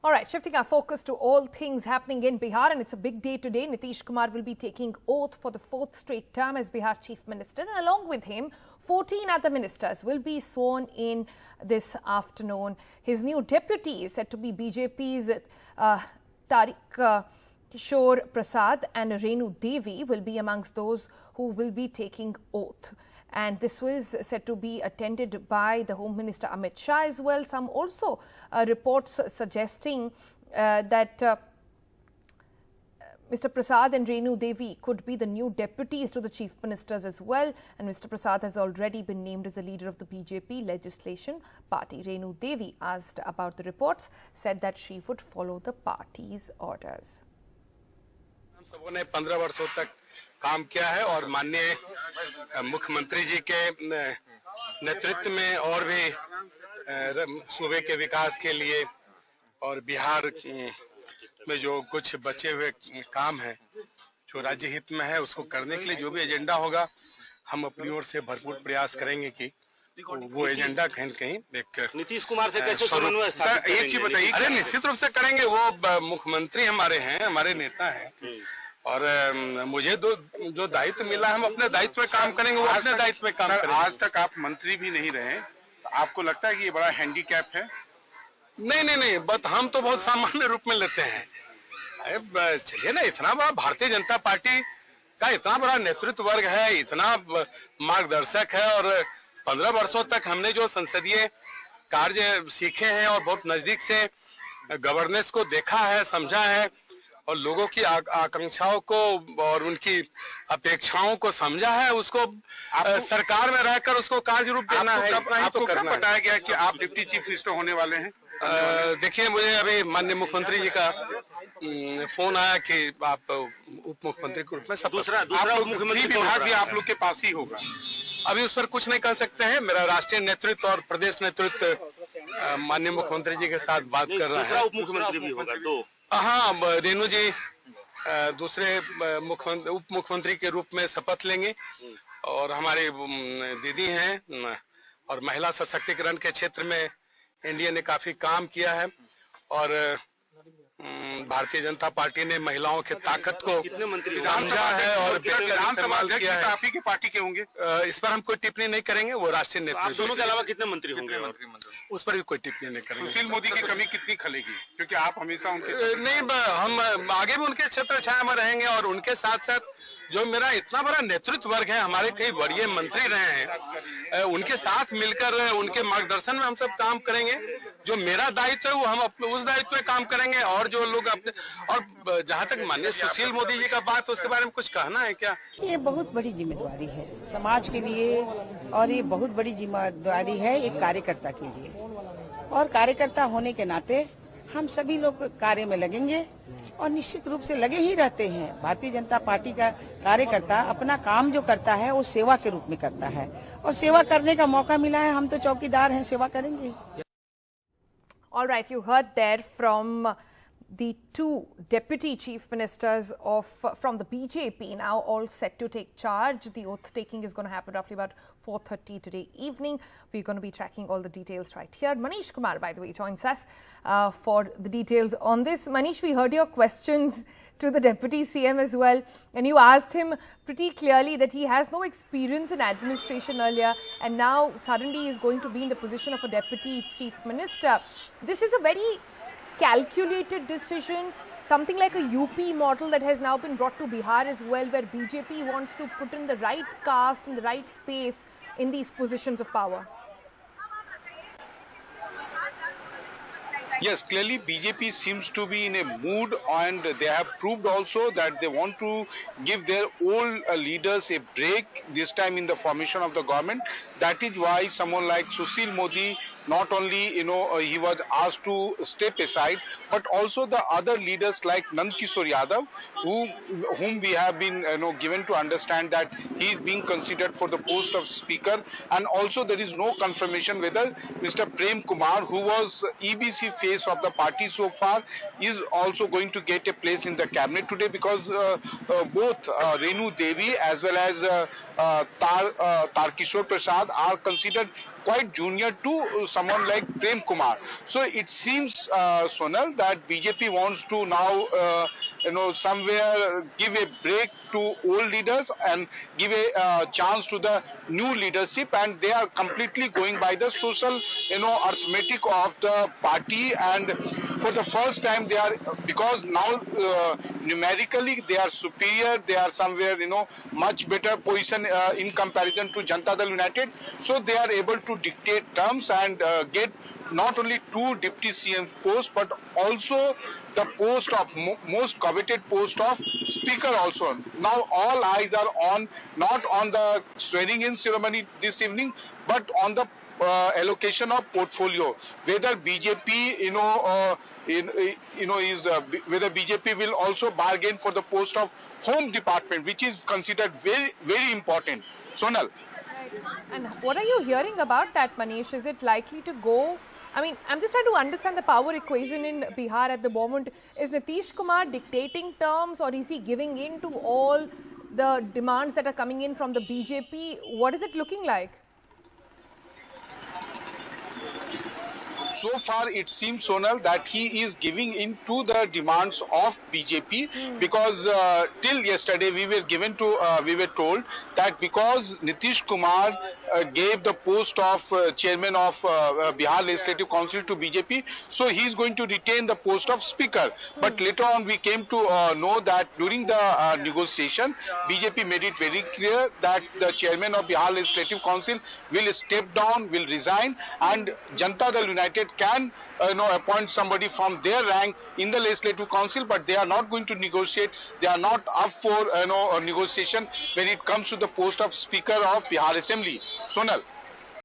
All right, shifting our focus to all things happening in Bihar, and it's a big day today. Nitish Kumar will be taking oath for the 4th straight term as Bihar Chief Minister, and along with him, 14 other ministers will be sworn in this afternoon. His new deputy is said to be BJP's Tariq Kishore Prasad, and Renu Devi will be amongst those who will be taking oath. And this was said to be attended by the Home Minister Amit Shah as well. Some also reports suggesting that Mr. Prasad and Renu Devi could be the new deputies to the chief ministers as well. And Mr. Prasad has already been named as a leader of the BJP legislation party. Renu Devi, asked about the reports, said that she would follow the party's orders. हम सबों ने 15 वर्षों तक काम किया है और माननीय मुख्यमंत्री जी के नेतृत्व में और भी सूबे के विकास के लिए और बिहार में जो कुछ बचे हुए काम है जो राज्य हित में है उसको करने के लिए जो भी एजेंडा होगा हम अपनी ओर से भरपूर प्रयास करेंगे कि वो एजेंडा कहीं कहीं नीतीश कुमार से कैसे समन्वय स्थापित करेंगे? एक चीज बताइए। अरे निश्चित रूप से करेंगे, वो मुख्यमंत्री हमारे हैं, हमारे नेता हैं और मुझे जो दायित्व मिला हम अपने दायित्व में काम करेंगे, वो अपने दायित्व में काम करेंगे। आज तक आप मंत्री भी नहीं रहे, आपको लगता है कि ये बड़ा हैंडीकैप है? नहीं, बट हम तो बहुत सामान्य रूप में लेते हैं। चलिए ना, इतना बड़ा भारतीय जनता पार्टी का इतना बड़ा नेतृत्व वर्ग है, इतना मार्गदर्शक है और 15 वर्षों तक हमने जो संसदीय कार्य सीखे हैं और बहुत नजदीक से गवर्नेंस को देखा है, समझा है और लोगों की आकांक्षाओं को और उनकी अपेक्षाओं को समझा है, उसको सरकार में रहकर उसको कार्य रूप देना है। आपको कब बताया गया कि आप डिप्टी चीफ मिनिस्टर होने वाले हैं? देखिए, मुझे अभी माननीय मुख्यमंत्री जी का फोन आया कि आप उप मुख्यमंत्री के रूप में दूसरा मुख्यमंत्री विभाग भी आप लोग के पास ही होगा। अभी उस पर कुछ नहीं कह सकते हैं। मेरा राष्ट्रीय नेतृत्व और प्रदेश नेतृत्व माननीय मुख्यमंत्री जी के साथ बात कर रहा है। उप मुख्यमंत्री भी होगा तो? हाँ, रेणु जी दूसरे उप मुख्यमंत्री के रूप में शपथ लेंगे और हमारे दीदी हैं और महिला सशक्तिकरण के क्षेत्र में एनडीए ने काफी काम किया है और भारतीय जनता पार्टी ने महिलाओं के ताकत को समझा है और इस्तेमाल किया है। आप ही के पार्टी के होंगे? इस पर हम कोई टिप्पणी नहीं करेंगे, वो राष्ट्रीय नेतृत्व। आप दोनों के अलावा कितने मंत्री होंगे? उस पर भी कोई टिप्पणी नहीं करेंगे। सुशील मोदी की कमी कितनी खलेगी, क्योंकि आप हमेशा उनके नहीं, हम आगे भी उनके क्षेत्र छाया में रहेंगे और उनके साथ साथ जो मेरा इतना बड़ा नेतृत्व वर्ग है, हमारे कई बड़े मंत्री रहे हैं, उनके साथ मिलकर उनके मार्गदर्शन में हम सब काम करेंगे। जो मेरा दायित्व है वो हम अपने उस दायित्व में काम करेंगे और जो लोग अपने, और जहाँ तक माननीय सुशील मोदी जी का बात, उसके बारे में कुछ कहना है क्या? ये बहुत बड़ी जिम्मेदारी है समाज के लिए और ये बहुत बड़ी जिम्मेदारी है एक कार्यकर्ता के लिए, और कार्यकर्ता होने के नाते हम सभी लोग कार्य में लगेंगे और निश्चित रूप से लगे ही रहते हैं। भारतीय जनता पार्टी का कार्यकर्ता अपना काम जो करता है वो सेवा के रूप में करता है और सेवा करने का मौका मिला है, हम तो चौकीदार हैं, सेवा करेंगे। All right, you heard there from the two deputy chief ministers from the BJP, now all set to take charge. The oath taking is going to happen roughly about 4:30 today evening. We're going to be tracking all the details right here. Manish Kumar, by the way, joins us for the details on this. Manish, we heard your questions to the Deputy CM as well, and you asked him pretty clearly that he has no experience in administration earlier, and now suddenly is going to be in the position of a Deputy Chief Minister. This is a very calculated decision, something like a UP model that has now been brought to Bihar as well, where BJP wants to put in the right caste and the right face in these positions of power. Yes, clearly BJP seems to be in a mood, and they have proved also that they want to give their old leaders a break this time in the formation of the government. That is why someone like Sushil Modi, not only he was asked to step aside, but also the other leaders like Nand Kishore Yadav, whom we have been given to understand that he is being considered for the post of speaker, and also there is no confirmation whether Mr. Prem Kumar, who was EBC face of the party so far, is also going to get a place in the cabinet today, because both Renu Devi as well as Tarkishore Prasad are considered quite junior to someone like Prem Kumar. So it seems, Sonal, that BJP wants to now, somewhere give a break to old leaders and give a chance to the new leadership, and they are completely going by the social, arithmetic of the party. And for the first time they are, because now numerically they are superior, they are somewhere, much better position in comparison to Janata Dal United. So they are able to dictate terms and get not only 2 deputy CM posts, but also the post of most coveted post of speaker also. Now all eyes are on, not on the swearing in ceremony this evening, but on the allocation of portfolio. Whether BJP, whether BJP will also bargain for the post of Home Department, which is considered very, very important. Sonal. And what are you hearing about that, Manish? Is it likely to go? I mean, I'm just trying to understand the power equation in Bihar at the moment. Is Nitish Kumar dictating terms, or is he giving in to all the demands that are coming in from the BJP? What is it looking like? So far it seems, Sonal, that he is giving in to the demands of BJP, because till yesterday we were told that because Nitish Kumar gave the post of chairman of Bihar Legislative Council to BJP, so he is going to retain the post of speaker. But later on we came to know that during the negotiation, BJP made it very clear that the chairman of Bihar Legislative Council will step down, will resign, and Janata Dal United can appoint somebody from their rank in the Legislative Council, but they are not going to negotiate. They are not up for a negotiation when it comes to the post of Speaker of Bihar Assembly. Sonal.